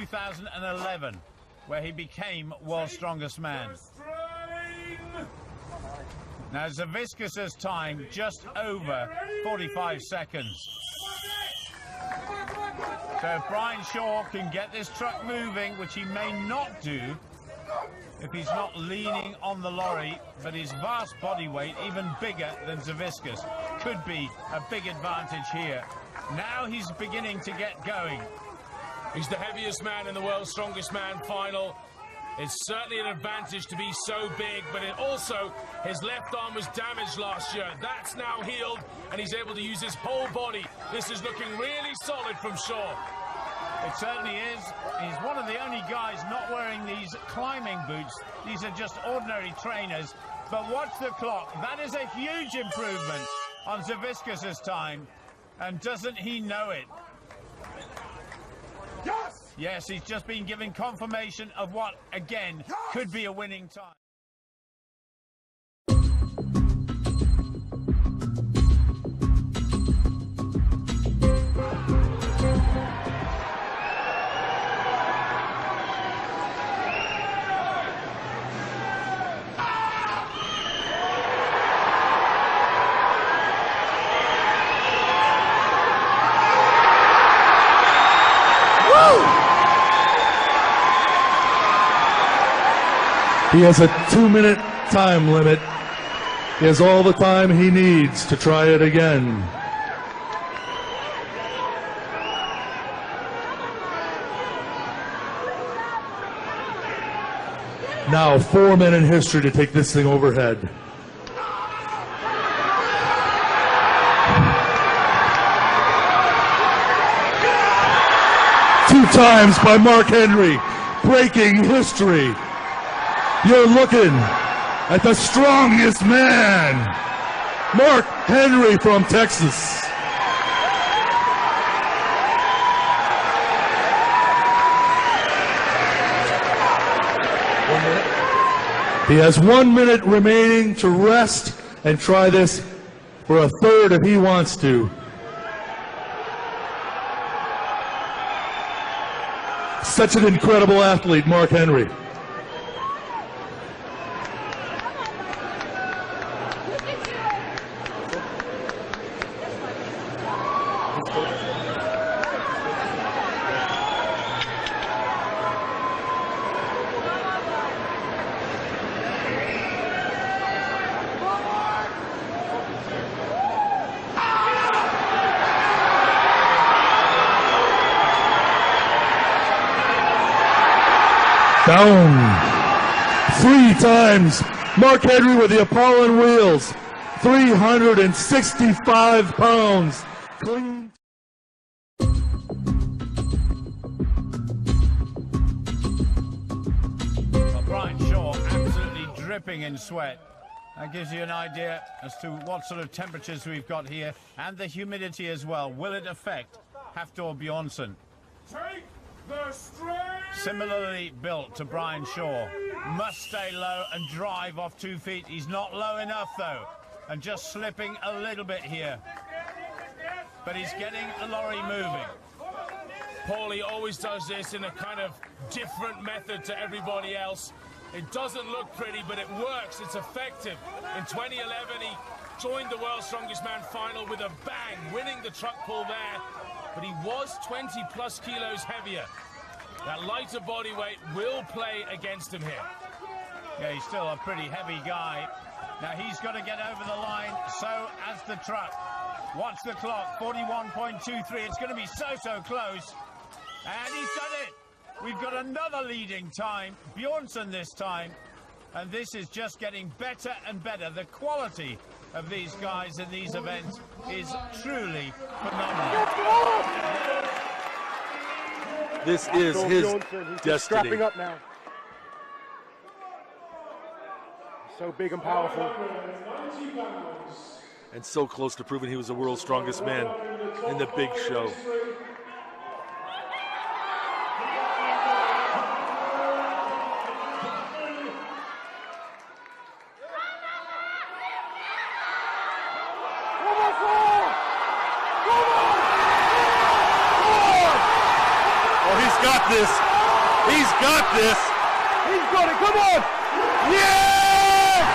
2011, where he became world's strongest man. Now, Zaviscus's time just over 45 seconds. So if Brian Shaw can get this truck moving, which he may not do if he's not leaning on the lorry, but his vast body weight, even bigger than Zaviscus, could be a big advantage here. Now he's beginning to get going. He's the heaviest man in the world's strongest man final. It's certainly an advantage to be so big, but it also, his left arm was damaged last year. That's now healed, and he's able to use his whole body. This is looking really solid from Shaw. It certainly is. He's one of the only guys not wearing these climbing boots. These are just ordinary trainers. But watch the clock. That is a huge improvement on Zaviscus's time. And doesn't he know it? Yes! Yes, he's just been given confirmation of what, again, could be a winning time. He has a 2-minute time limit. He has all the time he needs to try it again. Now 4 men in history to take this thing overhead. Two times by Mark Henry, breaking history. You're looking at the strongest man, Mark Henry from Texas. He has 1 minute remaining to rest and try this for a third if he wants to. Such an incredible athlete, Mark Henry. Down 3 times. Mark Henry with the Apollon wheels. 365 pounds. Clean. Well, Brian Shaw absolutely dripping in sweat. That gives you an idea as to what sort of temperatures we've got here and the humidity as well. Will it affect Hafthor Bjornsson? Take the strain! Similarly built to Brian Shaw. Must stay low and drive off 2 feet. He's not low enough, though, and just slipping a little bit here. But he's getting the lorry moving. Paulie always does this in a kind of different method to everybody else. It doesn't look pretty, but it works. It's effective. In 2011, he joined the World's Strongest Man final with a bang, winning the truck pull there. But he was 20+ kilos heavier. That lighter body weight will play against him here. Yeah, he's still a pretty heavy guy. Now he's got to get over the line, so as the truck. Watch the clock, 41.23. It's going to be so close. And he's done it. We've got another leading time, Bjornsson this time. And this is just getting better and better. The quality of these guys in these events is truly phenomenal. This is his destiny. Strapping up now. So big and powerful. And so close to proving he was the world's strongest man in the big show. Oh, he's got this. He's got this. He's got it. Come on. Yeah!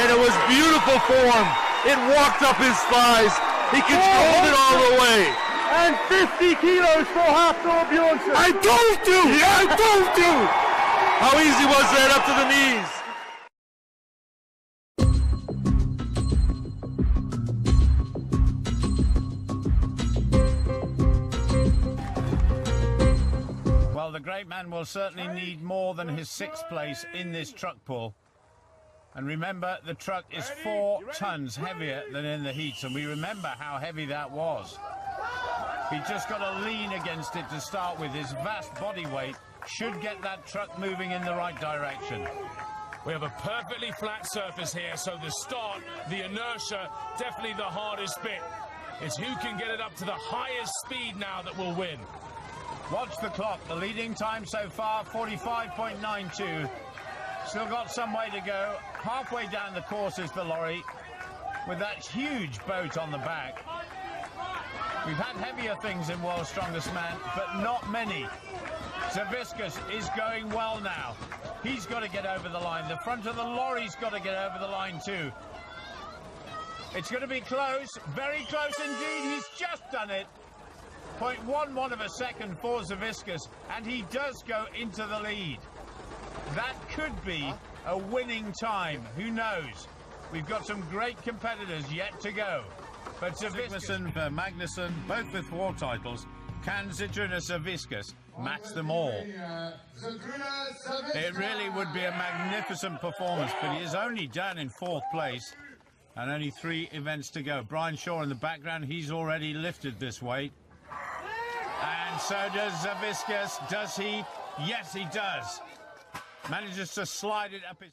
And it was beautiful form. It walked up his thighs. He controlled it all the way. And 50 kilos for Hafthor Bjornsson. I told you! I told you! How easy was that up to the knees? Well, the great man will certainly need more than his 6th place in this truck pull. And remember, the truck is 4 tons heavier than in the heats, and we remember how heavy that was. He just got to lean against it to start with. His vast body weight should get that truck moving in the right direction. We have a perfectly flat surface here, so the start, the inertia, definitely the hardest bit. It's who can get it up to the highest speed now that will win. Watch the clock. The leading time so far, 45.92. Still got some way to go. Halfway down the course is the lorry with that huge boat on the back. We've had heavier things in World's Strongest Man, but not many. Zaviskus is going well now. He's got to get over the line. The front of the lorry's got to get over the line too. It's going to be close, very close indeed. He's just done it. 0.11 of a second for Zaviskus, and he does go into the lead. That could be a winning time. Who knows? We've got some great competitors yet to go. But Zaviskus and Magnussen, both with 4 titles, can Zydrunas Zaviskus match them all? It really would be a magnificent performance, but he is only down in 4th place and only 3 events to go. Brian Shaw in the background, he's already lifted this weight. And so does Zaviskus. Does he? Yes, he does. Manages to slide it up his...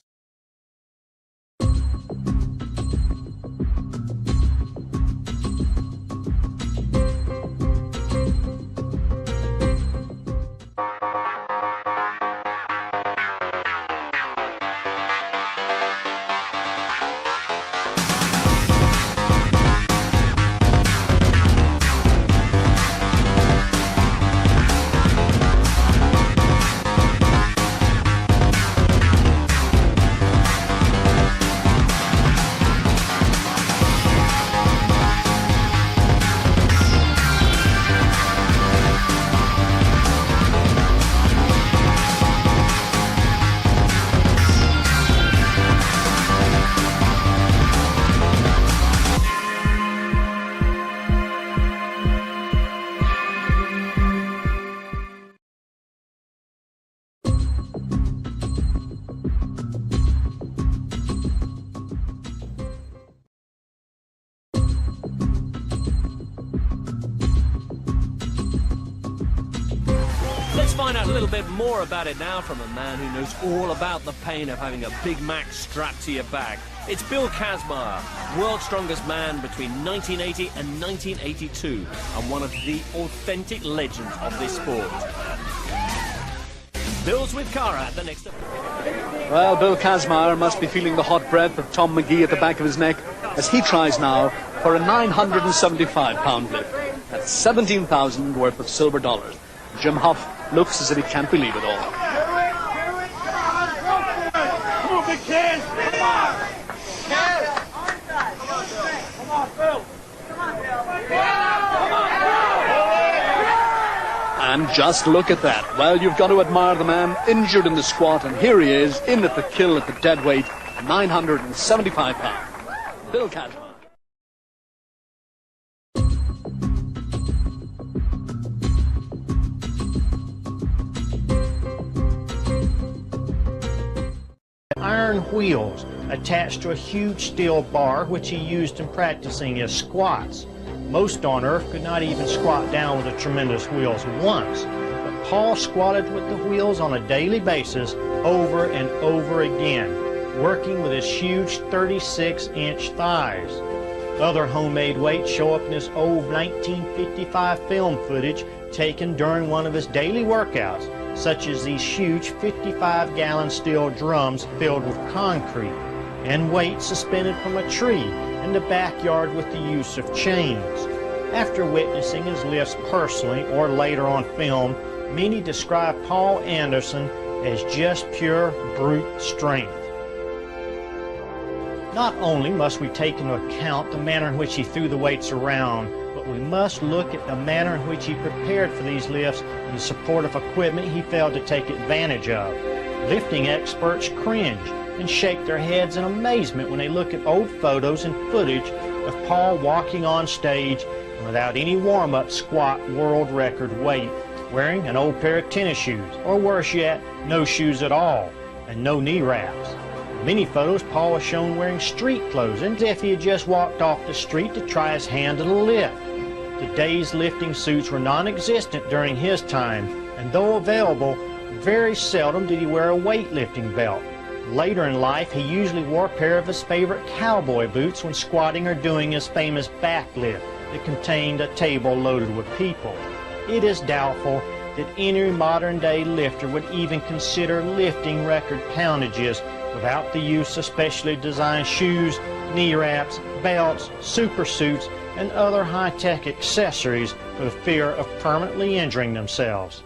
Find out a little bit more about it now from a man who knows all about the pain of having a Big Mac strapped to your back. It's Bill Kazmaier, world's strongest man between 1980 and 1982, and one of the authentic legends of this sport. Bill's with Cara at the next... Well, Bill Kazmaier must be feeling the hot breath of Tom McGee at the back of his neck as he tries now for a 975-pound lift. That's 17,000 worth of silver dollars. Jim Huff looks as if he can't believe it all. Come on, big Kaz! Come on! Kaz! Come on, Phil! Come on, Phil! And just look at that. Well, you've got to admire the man injured in the squat, and here he is, in at the kill at the dead weight, 975 pounds. Bill Kazmaier. Iron wheels attached to a huge steel bar which he used in practicing his squats. Most on earth could not even squat down with the tremendous wheels once, but Paul squatted with the wheels on a daily basis over and over again, working with his huge 36-inch thighs. Other homemade weights show up in his old 1955 film footage taken during one of his daily workouts, such as these huge 55-gallon steel drums filled with concrete, and weights suspended from a tree in the backyard with the use of chains. After witnessing his lifts personally or later on film, many describe Paul Anderson as just pure brute strength. Not only must we take into account the manner in which he threw the weights around, but we must look at the manner in which he prepared for these lifts and the supportive equipment he failed to take advantage of. Lifting experts cringe and shake their heads in amazement when they look at old photos and footage of Paul walking on stage and without any warm-up squat world record weight, wearing an old pair of tennis shoes, or worse yet, no shoes at all, and no knee wraps. In many photos, Paul was shown wearing street clothes, as if he had just walked off the street to try his hand at a lift. Today's lifting suits were non-existent during his time, and though available, very seldom did he wear a weightlifting belt. Later in life, he usually wore a pair of his favorite cowboy boots when squatting or doing his famous back lift that contained a table loaded with people. It is doubtful that any modern-day lifter would even consider lifting record poundages without the use of specially designed shoes, knee wraps, belts, super suits, and other high-tech accessories for the fear of permanently injuring themselves.